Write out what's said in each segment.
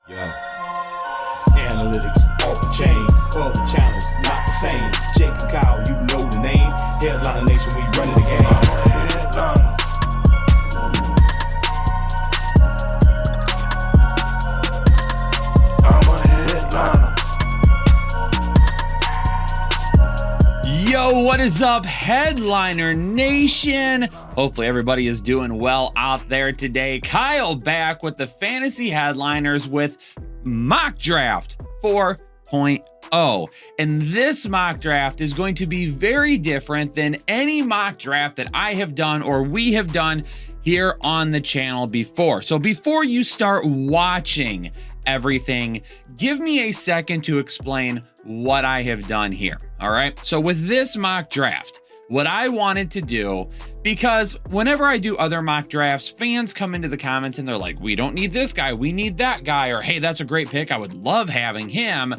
Yeah. Analytics off the chain, all the channels not the same. Jake and Kyle, you know the name. Headliner Nation, we running the game. I'm a headliner. Yo, what is up, Headliner Nation? Hopefully everybody is doing well out there today. Kyle back with the Fantasy Headliners with Mock Draft 4.0. And this mock draft is going to be very different than any mock draft that I have done or we have done here on the channel before. So before you start watching everything, give me a second to explain what I have done here. All right. So with this mock draft, what I wanted to do, because whenever I do other mock drafts, fans come into the comments and they're like, we don't need this guy, we need that guy, or hey, that's a great pick, I would love having him.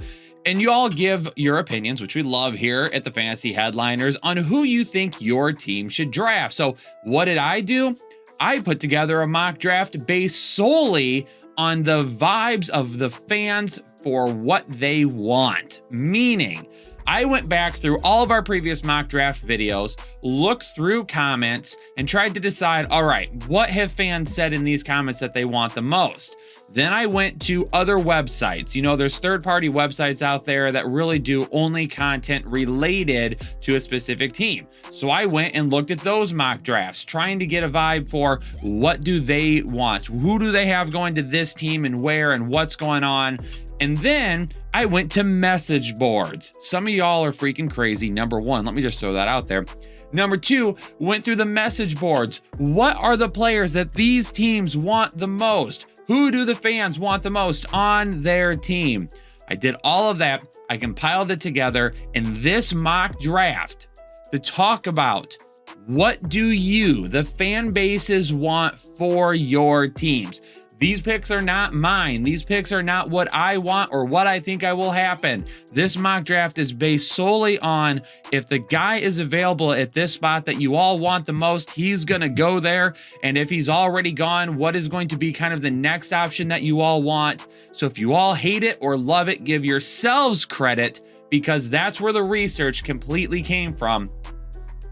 And you all give your opinions, which we love here at the Fantasy Headliners, on who you think your team should draft. So what did I do? I put together a mock draft based solely on the vibes of the fans for what they want. Meaning, I went back through all of our previous mock draft videos, looked through comments, and tried to decide, all right, what have fans said in these comments that they want the most? Then I went to other websites. You know, there's third-party websites out there that really do only content related to a specific team. So I went and looked at those mock drafts, trying to get a vibe for what do they want? Who do they have going to this team and where and what's going on? And then I went to message boards. Some of y'all are freaking crazy. Number one, let me just throw that out there. Number two, went through the message boards. What are the players that these teams want the most? Who do the fans want the most on their team? I did all of that. I compiled it together in this mock draft to talk about what do you, the fan bases, want for your teams. These picks are not mine. These picks are not what I want or what I think I will happen. This mock draft is based solely on if the guy is available at this spot that you all want the most, he's going to go there. And if he's already gone, what is going to be kind of the next option that you all want? So if you all hate it or love it, give yourselves credit, because that's where the research completely came from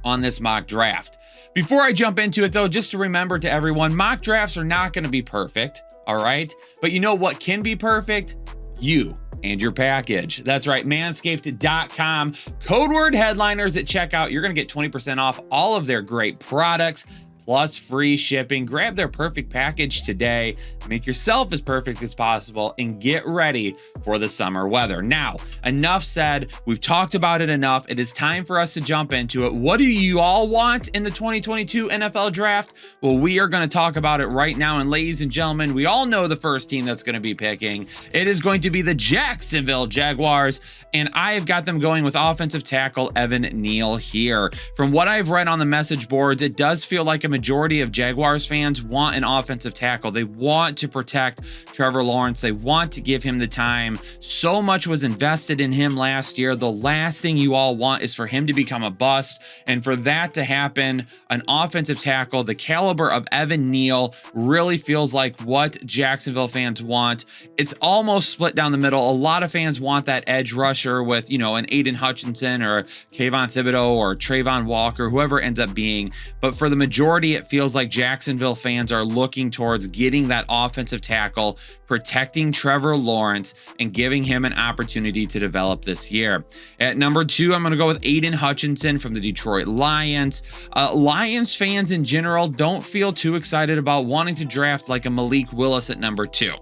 on this mock draft. Before I jump into it though, just to remember to everyone, mock drafts are not going to be perfect, all right? But you know what can be perfect? You and your package. That's right, manscaped.com. Code word headliners at checkout. You're going to get 20% off all of their great products, plus free shipping. Grab their perfect package today. Make yourself as perfect as possible and get ready for the summer weather. Now, enough said. We've talked about it enough. It is time for us to jump into it. What do you all want in the 2022 NFL Draft? Well, we are going to talk about it right now. And ladies and gentlemen, we all know the first team that's going to be picking. It is going to be the Jacksonville Jaguars. And I have got them going with offensive tackle Evan Neal here. From what I've read on the message boards, it does feel like a majority of Jaguars fans want an offensive tackle. They want to protect Trevor Lawrence. They want to give him the time. So much was invested in him last year. The last thing you all want is for him to become a bust. And for that to happen, an offensive tackle, the caliber of Evan Neal, really feels like what Jacksonville fans want. It's almost split down the middle. A lot of fans want that edge rusher with, you know, an Aiden Hutchinson or Kayvon Thibodeau or Trayvon Walker, whoever ends up being. But for the majority, it feels like Jacksonville fans are looking towards getting that offensive tackle, protecting Trevor Lawrence, and giving him an opportunity to develop this year. At number two, I'm going to go with Aiden Hutchinson from the Detroit Lions. Lions fans in general don't feel too excited about wanting to draft like a Malik Willis at number two.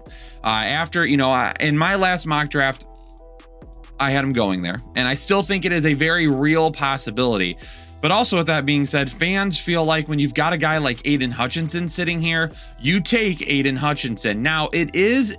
After, you know, in my last mock draft, I had him going there, and I still think it is a very real possibility. But also, with that being said, fans feel like when you've got a guy like Aiden Hutchinson sitting here, you take Aiden Hutchinson. Now, it is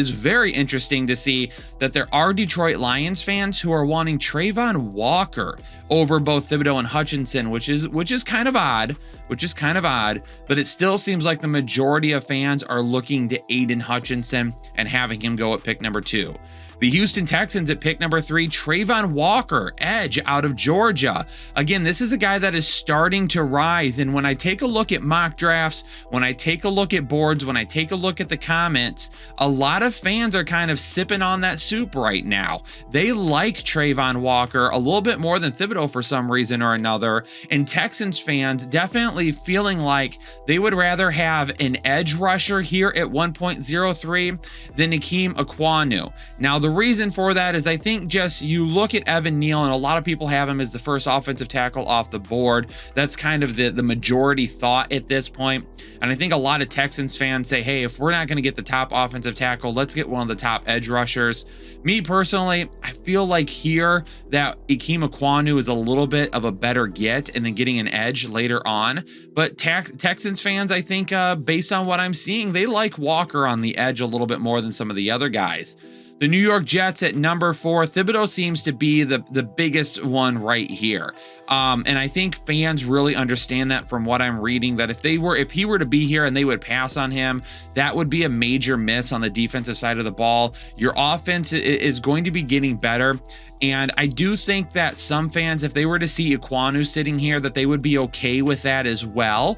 very interesting to see that there are Detroit Lions fans who are wanting Trayvon Walker over both Thibodeau and Hutchinson, which is kind of odd. which is kind of odd, but it still seems like the majority of fans are looking to Aiden Hutchinson and having him go at pick number 2. The Houston Texans at pick number 3, Travon Walker, edge out of Georgia. Again, this is a guy that is starting to rise. And when I take a look at mock drafts, when I take a look at boards, when I take a look at the comments, a lot of fans are kind of sipping on that soup right now. They like Travon Walker a little bit more than Thibodeaux for some reason or another. And Texans fans definitely feeling like they would rather have an edge rusher here at 1.03 than Ikem Ekwonu. Now, the reason for that is I think just you look at Evan Neal, and a lot of people have him as the first offensive tackle off the board. That's kind of the majority thought at this point. And I think a lot of Texans fans say, hey, if we're not going to get the top offensive tackle, let's get one of the top edge rushers. Me personally, I feel like here that Ikem Ekwonu is a little bit of a better get and then getting an edge later on. But Texans fans, I think based on what I'm seeing, they like Walker on the edge a little bit more than some of the other guys. The New York Jets at number 4, Thibodeaux seems to be the biggest one right here. And I think fans really understand that from what I'm reading, that if he were to be here and they would pass on him, that would be a major miss on the defensive side of the ball. Your offense is going to be getting better. And I do think that some fans, if they were to see Ekwonu sitting here, that they would be okay with that as well.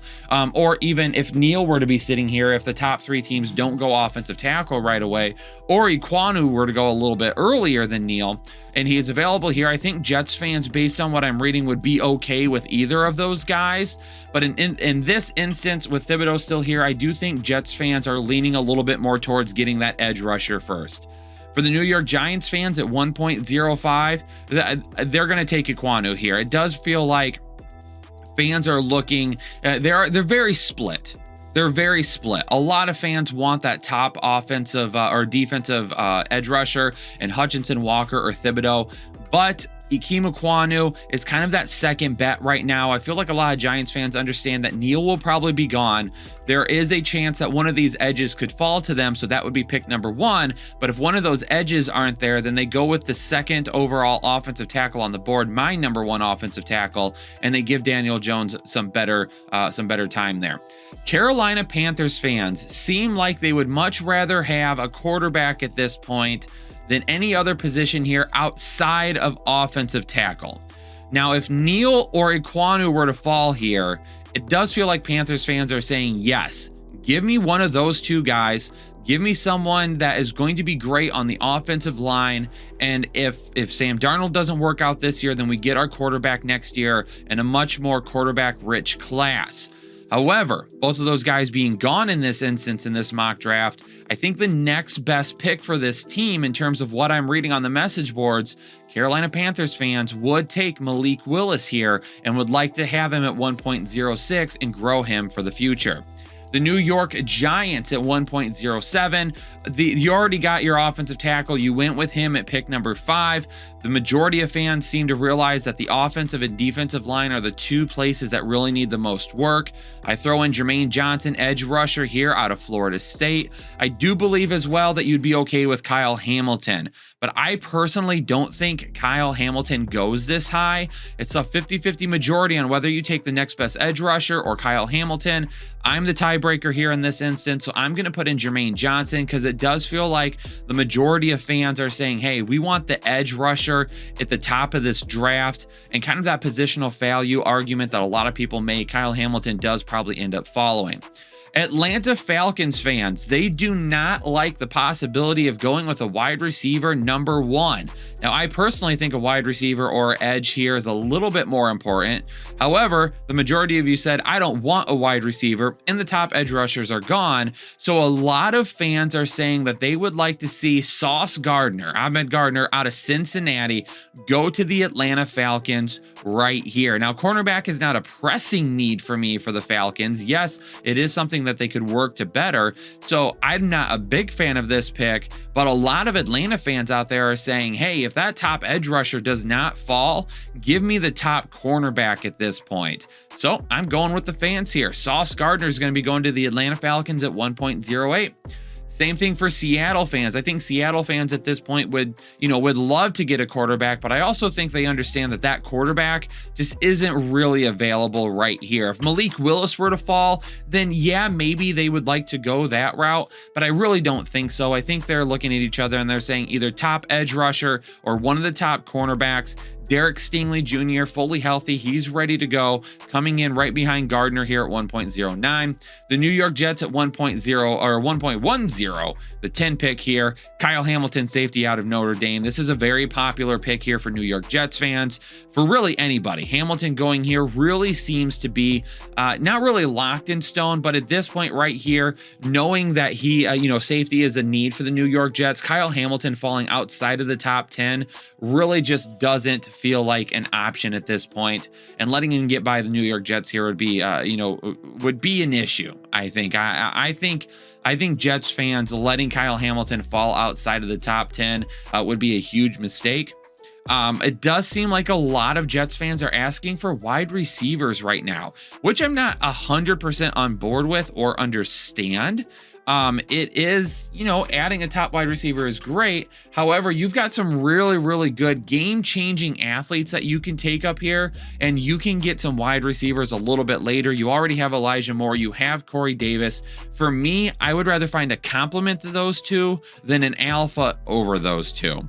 Or even if Neal were to be sitting here, if the top 3 teams don't go offensive tackle right away, or Ekwonu were to go a little bit earlier than Neal, and he is available here, I think Jets fans, based on what I'm reading, would be okay with either of those guys. But in this instance, with Thibodeaux still here, I do think Jets fans are leaning a little bit more towards getting that edge rusher first. For the New York Giants fans at 1.05, they're going to take Ekwonu here. It does feel like fans are looking, they're very split. They're very split. A lot of fans want that top offensive or defensive edge rusher and Hutchinson, Walker, or Thibodeaux, but Ikem Ekwonu is kind of that second bet right now. I feel like a lot of Giants fans understand that Neal will probably be gone. There is a chance that one of these edges could fall to them, so that would be pick number 1. But if one of those edges aren't there, then they go with the second overall offensive tackle on the board, my number 1 offensive tackle, and they give Daniel Jones some better time there. Carolina Panthers fans seem like they would much rather have a quarterback at this point than any other position here outside of offensive tackle. Now, if Neal or Ekwonu were to fall here, it does feel like Panthers fans are saying, yes, give me one of those 2 guys. Give me someone that is going to be great on the offensive line. And if Sam Darnold doesn't work out this year, then we get our quarterback next year in a much more quarterback-rich class. However, both of those guys being gone in this instance in this mock draft, I think the next best pick for this team in terms of what I'm reading on the message boards, Carolina Panthers fans would take Malik Willis here and would like to have him at 1.06 and grow him for the future. The New York Giants at 1.07. You already got your offensive tackle. You went with him at pick number 5. The majority of fans seem to realize that the offensive and defensive line are the 2 places that really need the most work. I throw in Jermaine Johnson, edge rusher here out of Florida State. I do believe as well that you'd be okay with Kyle Hamilton, but I personally don't think Kyle Hamilton goes this high. It's a 50-50 majority on whether you take the next best edge rusher or Kyle Hamilton. I'm the tiebreaker here in this instance, so I'm going to put in Jermaine Johnson because it does feel like the majority of fans are saying, hey, we want the edge rusher at the top of this draft, and kind of that positional value argument that a lot of people make. Kyle Hamilton does probably end up following. Atlanta Falcons fans, they do not like the possibility of going with a wide receiver number 1. Now, I personally think a wide receiver or edge here is a little bit more important. However, the majority of you said, I don't want a wide receiver, and the top edge rushers are gone. So a lot of fans are saying that they would like to see Sauce Gardner, Ahmed Gardner out of Cincinnati, go to the Atlanta Falcons right here. Now, cornerback is not a pressing need for me for the Falcons. Yes, it is something that they could work to better. So I'm not a big fan of this pick, but a lot of Atlanta fans out there are saying, hey, if that top edge rusher does not fall, give me the top cornerback at this point. So I'm going with the fans here. Sauce Gardner is going to be going to the Atlanta Falcons at 1.08. Same thing for Seattle fans. I think Seattle fans at this point would love to get a quarterback, but I also think they understand that that quarterback just isn't really available right here. If Malik Willis were to fall, then yeah, maybe they would like to go that route, but I really don't think so. I think they're looking at each other and they're saying either top edge rusher or one of the top cornerbacks. Derek Stingley Jr., fully healthy. He's ready to go, coming in right behind Gardner here at 1.09. The New York Jets at 1.0 or 1.10, the 10 pick here. Kyle Hamilton, safety out of Notre Dame. This is a very popular pick here for New York Jets fans, for really anybody. Hamilton going here really seems to be not really locked in stone, but at this point right here, knowing that he, safety is a need for the New York Jets, Kyle Hamilton falling outside of the top 10 really just doesn't feel like an option at this point, and letting him get by the New York Jets here would be an issue. I think Jets fans letting Kyle Hamilton fall outside of the top 10 would be a huge mistake. It does seem like a lot of Jets fans are asking for wide receivers right now, which I'm not 100% on board with or understand. It is, adding a top wide receiver is great. However, you've got some really, really good game-changing athletes that you can take up here, and you can get some wide receivers a little bit later. You already have Elijah Moore. You have Corey Davis. For me, I would rather find a complement to those two than an alpha over those two.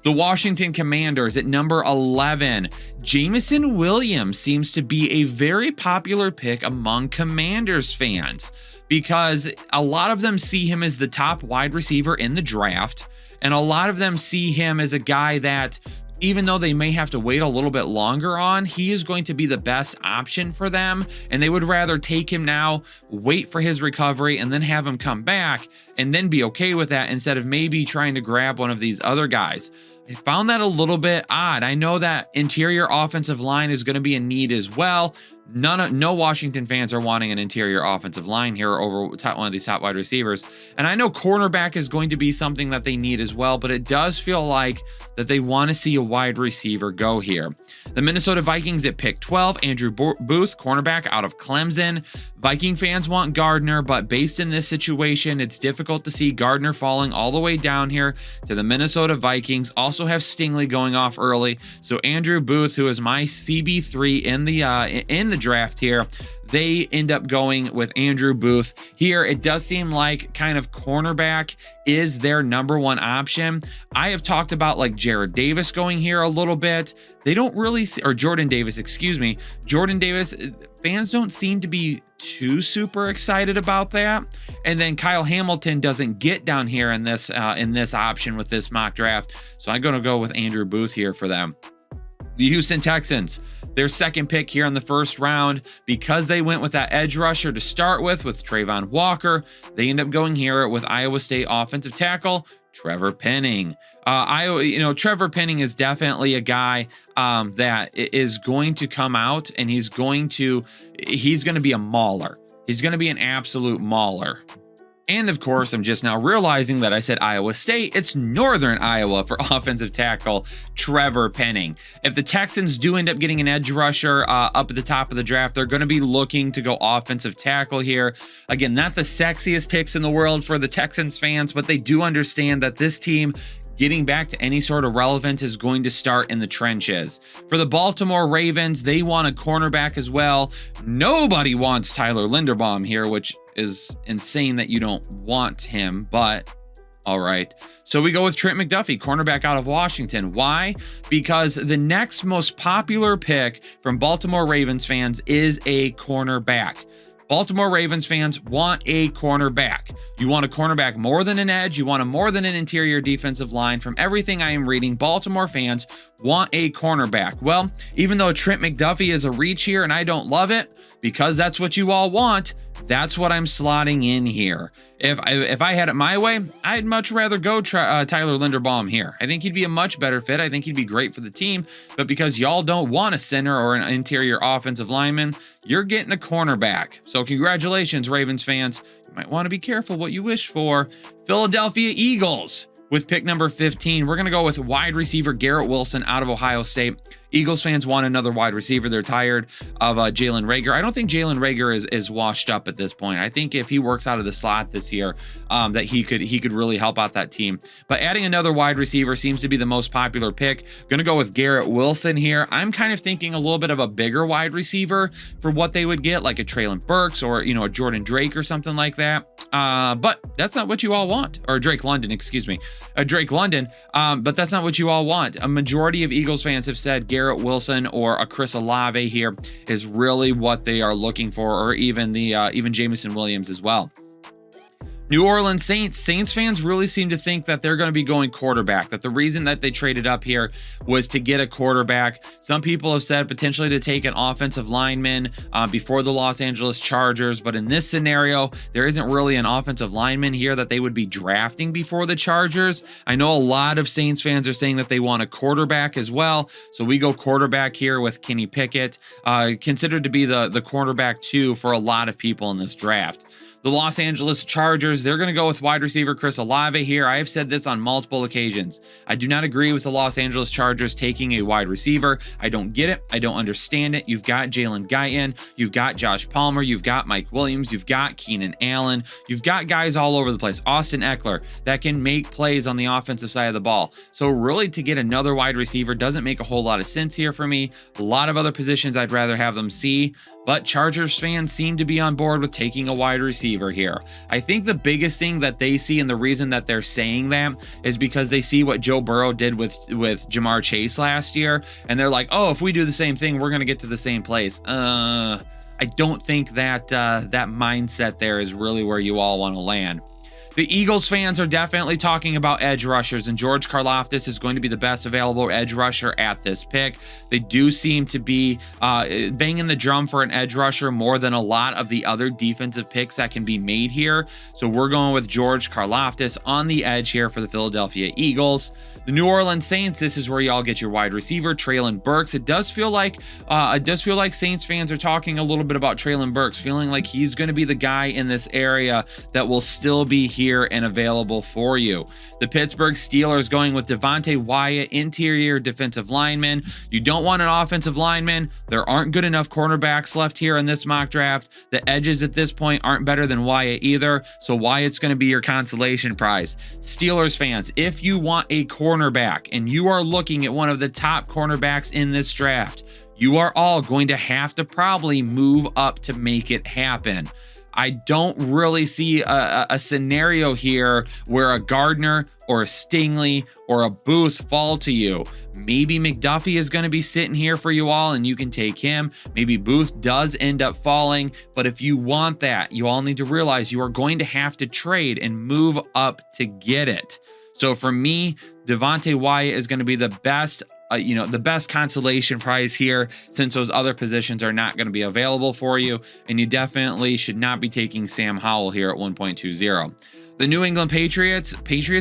The Washington Commanders at number 11. Jameson Williams seems to be a very popular pick among Commanders fans, because a lot of them see him as the top wide receiver in the draft, and a lot of them see him as a guy that, even though they may have to wait a little bit longer on, he is going to be the best option for them, and they would rather take him now, wait for his recovery, and then have him come back, and then be okay with that instead of maybe trying to grab one of these other guys. I found that a little bit odd. I know that interior offensive line is going to be a need as well. No Washington fans are wanting an interior offensive line here over one of these top wide receivers. And I know cornerback is going to be something that they need as well, but it does feel like that they want to see a wide receiver go here. The Minnesota Vikings at pick 12, Andrew Booth, cornerback out of Clemson. Viking fans want Gardner, but based in this situation, it's difficult to see Gardner falling all the way down here to the Minnesota Vikings. Also have Stingley going off early. So Andrew Booth, who is my CB3 in the draft here, they end up going with Andrew Booth here. It does seem like kind of cornerback is their number one option. I have talked about like Jared Davis going here a little bit. They don't really see, or Jordan Davis, fans don't seem to be too super excited about that. And then Kyle Hamilton doesn't get down here in this option with this mock draft. So I'm going to go with Andrew Booth here for them. The Houston Texans, their second pick here in the first round, because they went with that edge rusher to start with Trayvon Walker, they end up going here with Iowa State offensive tackle Trevor Penning. Trevor Penning is definitely a guy that is going to come out, and he's going to be a mauler. He's going to be an absolute mauler. And of course, I'm just now realizing that I said Iowa State. It's Northern Iowa for offensive tackle Trevor Penning. If the Texans do end up getting an edge rusher up at the top of the draft, they're going to be looking to go offensive tackle here. Again, not the sexiest picks in the world for the Texans fans, but they do understand that this team getting back to any sort of relevance is going to start in the trenches. For the Baltimore Ravens, they want a cornerback as well. Nobody wants Tyler Linderbaum here, which is insane that you don't want him, but all right. So we go with Trent McDuffie, cornerback out of Washington. Why? Because the next most popular pick from Baltimore Ravens fans is a cornerback. Baltimore Ravens fans want a cornerback. You want a cornerback more than an edge. You want him more than an interior defensive line. From everything I am reading, Baltimore fans want a cornerback. Well, even though Trent McDuffie is a reach here and I don't love it, because that's what you all want, that's what I'm slotting in here. If I had it my way, I'd much rather go Tyler Linderbaum here. I think he'd be a much better fit. I think he'd be great for the team. But because y'all don't want a center or an interior offensive lineman, you're getting a cornerback. So congratulations, Ravens fans. You might want to be careful what you wish for. Philadelphia Eagles. With pick number 15, we're going to go with wide receiver Garrett Wilson out of Ohio State. Eagles fans want another wide receiver. They're tired of Jalen Reagor. I don't think Jalen Reagor is washed up at this point. I think if he works out of the slot this year, that he could really help out that team. But adding another wide receiver seems to be the most popular pick. Going to go with Garrett Wilson here. I'm kind of thinking a little bit of a bigger wide receiver for what they would get, like a Treylon Burks or a Jordan Drake or something like that. But that's not what you all want, or Drake London, excuse me, Drake London. But that's not what you all want. A majority of Eagles fans have said Garrett Wilson or a Chris Olave here is really what they are looking for, or even Jameson Williams as well. New Orleans Saints fans really seem to think that they're going to be going quarterback, that the reason that they traded up here was to get a quarterback. Some people have said potentially to take an offensive lineman before the Los Angeles Chargers, but in this scenario, there isn't really an offensive lineman here that they would be drafting before the Chargers. I know a lot of Saints fans are saying that they want a quarterback as well, so we go quarterback here with Kenny Pickett, considered to be the quarterback 2 for a lot of people in this draft. The Los Angeles Chargers, they're going to go with wide receiver Chris Olave here. I have said this on multiple occasions. I do not agree with the Los Angeles Chargers taking a wide receiver. I don't get it. I don't understand it. You've got Jalen Guyton. You've got Josh Palmer. You've got Mike Williams. You've got Keenan Allen. You've got guys all over the place. Austin Eckler that can make plays on the offensive side of the ball. So really to get another wide receiver doesn't make a whole lot of sense here for me. A lot of other positions I'd rather have them see. But Chargers fans seem to be on board with taking a wide receiver here. I think the biggest thing that they see, and the reason that they're saying that, is because they see what Joe Burrow did with Jamar Chase last year, and they're like, oh, if we do the same thing, we're going to get to the same place. I don't think that that mindset there is really where you all want to land. The Eagles fans are definitely talking about edge rushers, and George Karlaftis is going to be the best available edge rusher at this pick. They do seem to be banging the drum for an edge rusher more than a lot of the other defensive picks that can be made here. So we're going with George Karlaftis on the edge here for the Philadelphia Eagles. The New Orleans Saints, this is where y'all get your wide receiver, Treylon Burks. It does feel like Saints fans are talking a little bit about Treylon Burks, feeling like he's going to be the guy in this area that will still be here and available for you. The Pittsburgh Steelers going with Devonte Wyatt, interior defensive lineman. You don't want an offensive lineman. There aren't good enough cornerbacks left here in this mock draft. The edges at this point aren't better than Wyatt either, so Wyatt's going to be your consolation prize. Steelers fans, if you want a cornerback and you are looking at one of the top cornerbacks in this draft, you are all going to have to probably move up to make it happen. I don't really see a scenario here where a Gardner or a Stingley or a Booth fall to you. Maybe McDuffie is going to be sitting here for you all and you can take him. Maybe Booth does end up falling, but if you want that, you all need to realize you are going to have to trade and move up to get it. So for me, Devonte Wyatt is going to be the best the best consolation prize here, since those other positions are not going to be available for you, and you definitely should not be taking Sam Howell here at 1.20. The New England Patriots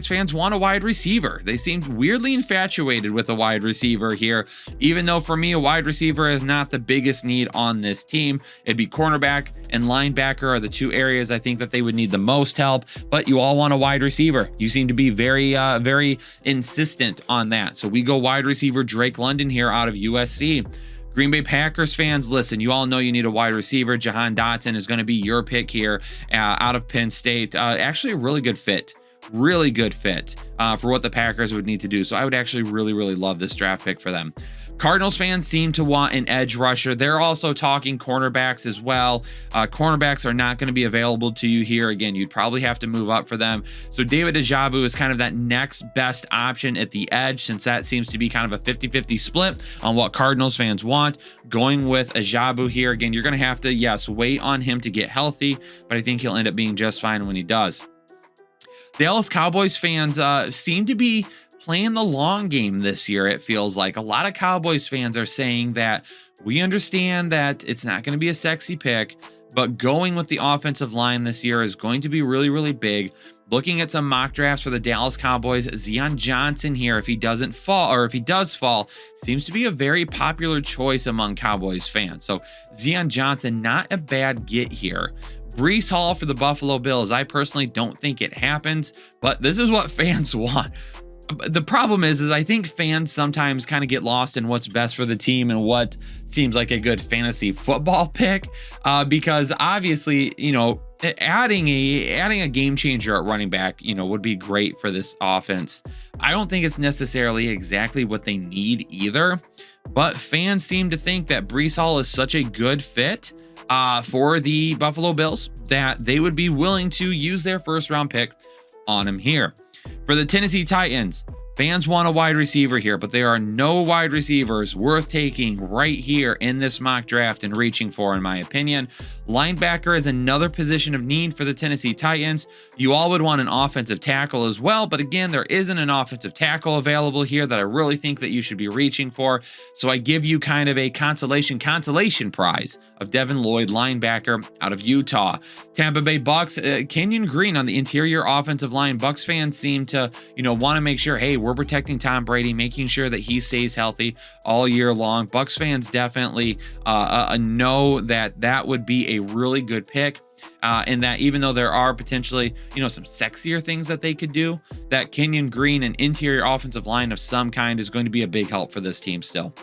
fans want a wide receiver. They seem weirdly infatuated with a wide receiver here, even though for me, a wide receiver is not the biggest need on this team. It'd be cornerback and linebacker are the two areas I think that they would need the most help, but you all want a wide receiver. You seem to be very insistent on that. So we go wide receiver Drake London here out of USC. Green Bay Packers fans, listen, you all know you need a wide receiver. Jahan Dotson is going to be your pick here out of Penn State. Actually, a really good fit for what the Packers would need to do. So I would actually really love this draft pick for them. Cardinals fans seem to want an edge rusher. They're also talking cornerbacks as well. Cornerbacks are not going to be available to you here. Again, you'd probably have to move up for them. So David Ojabo is kind of that next best option at the edge, since that seems to be kind of a 50-50 split on what Cardinals fans want. Going with Ojabo here, again, you're going to have to, yes, wait on him to get healthy, but I think he'll end up being just fine when he does. Dallas Cowboys fans seem to be playing the long game this year. It feels like a lot of Cowboys fans are saying that we understand that it's not going to be a sexy pick, but going with the offensive line this year is going to be really big. Looking at some mock drafts for the Dallas Cowboys, Zion Johnson here, if he doesn't fall, or if he does fall, seems to be a very popular choice among Cowboys fans. So Zion Johnson, not a bad get here. Breece Hall for the Buffalo Bills. I personally don't think it happens, but this is what fans want. the problem is I think fans sometimes kind of get lost in what's best for the team and what seems like a good fantasy football pick, because obviously, adding a game changer at running back, would be great for this offense. I don't think it's necessarily exactly what they need either, but fans seem to think that Breece Hall is such a good fit for the Buffalo Bills that they would be willing to use their first round pick on him here. For the Tennessee Titans, fans want a wide receiver here, but there are no wide receivers worth taking right here in this mock draft and reaching for, in my opinion. Linebacker is another position of need for the Tennessee Titans. You all would want an offensive tackle as well, but again, there isn't an offensive tackle available here that I really think that you should be reaching for. So I give you kind of a consolation prize of Devin Lloyd, linebacker out of Utah. Tampa Bay Bucks, Kenyon Green on the interior offensive line. Bucks fans seem to, want to make sure, hey, we're protecting Tom Brady, making sure that he stays healthy all year long. Bucks fans definitely know that would be a really good pick, and that even though there are potentially, some sexier things that they could do, that Kenyon Green, an interior offensive line of some kind, is going to be a big help for this team still.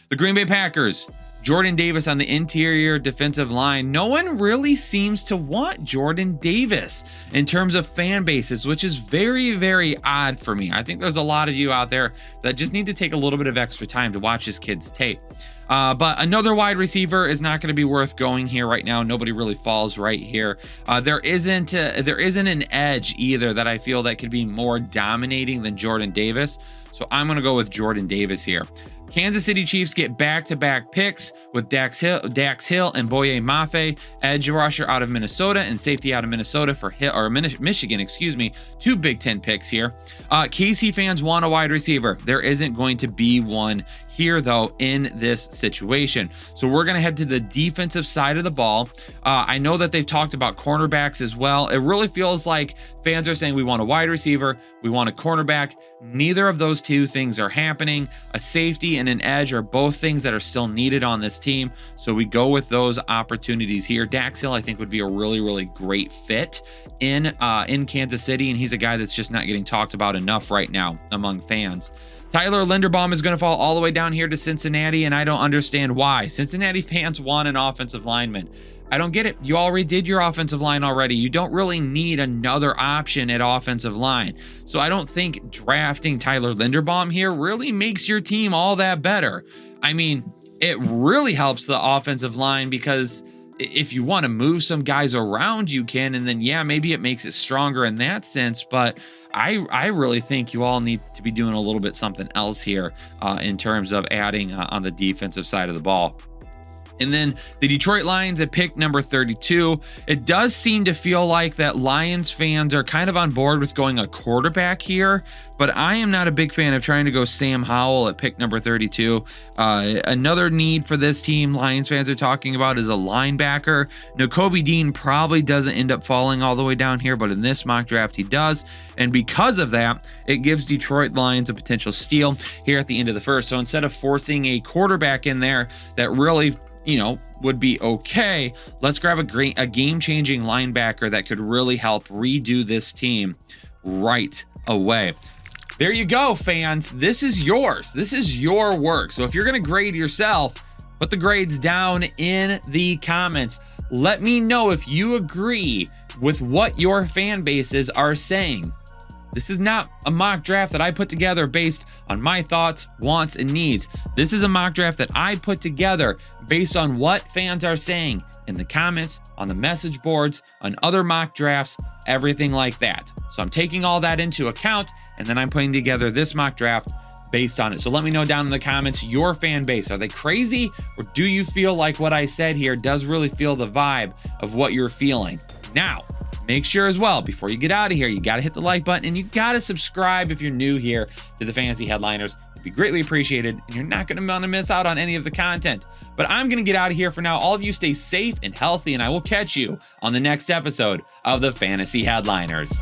The Green Bay Packers, Jordan Davis on the interior defensive line. No one really seems to want Jordan Davis in terms of fan bases, which is very, very odd for me. I think there's a lot of you out there that just need to take a little bit of extra time to watch this kid's tape. But another wide receiver is not going to be worth going here right now. Nobody really falls right here. There isn't an edge either that I feel that could be more dominating than Jordan Davis. So I'm going to go with Jordan Davis here. Kansas City Chiefs get back-to-back picks with Dax Hill and Boye Mafe, edge rusher out of Minnesota and safety out of Minnesota for Michigan, two Big Ten picks here. KC fans want a wide receiver. There isn't going to be one here, though, in this situation. So we're going to head to the defensive side of the ball. I know that they've talked about cornerbacks as well. It really feels like fans are saying we want a wide receiver, we want a cornerback. Neither of those two things are happening. A safety and an edge are both things that are still needed on this team. So we go with those opportunities here. Dax Hill, I think, would be a really, really great fit in Kansas City, and he's a guy that's just not getting talked about enough right now among fans. Tyler Linderbaum is going to fall all the way down here to Cincinnati, and I don't understand why. Cincinnati fans want an offensive lineman. I don't get it. You already did your offensive line already. You don't really need another option at offensive line. So I don't think drafting Tyler Linderbaum here really makes your team all that better. I mean, it really helps the offensive line because if you want to move some guys around, you can, and then, yeah, maybe it makes it stronger in that sense, but I really think you all need to be doing a little bit something else here in terms of adding on the defensive side of the ball. And then the Detroit Lions at pick number 32. It does seem to feel like that Lions fans are kind of on board with going a quarterback here, but I am not a big fan of trying to go Sam Howell at pick number 32. Another need for this team Lions fans are talking about is a linebacker. Nakobe Dean probably doesn't end up falling all the way down here, but in this mock draft he does. And because of that, it gives Detroit Lions a potential steal here at the end of the first. So instead of forcing a quarterback in there that really would be okay, let's grab a game-changing linebacker that could really help redo this team right away. There you go, fans. This is yours. This is your work. So if you're going to grade yourself, put the grades down in the comments. Let me know if you agree with what your fan bases are saying. This is not a mock draft that I put together based on my thoughts, wants, and needs. This is a mock draft that I put together based on what fans are saying in the comments, on the message boards, on other mock drafts, everything like that. So I'm taking all that into account, and then I'm putting together this mock draft based on it. So let me know down in the comments your fan base. Are they crazy, or do you feel like what I said here does really feel the vibe of what you're feeling? Now, make sure as well, before you get out of here, you got to hit the like button and you got to subscribe if you're new here to the Fantasy Headliners. It'd be greatly appreciated, and you're not going to want to miss out on any of the content. But I'm going to get out of here for now. All of you stay safe and healthy, and I will catch you on the next episode of the Fantasy Headliners.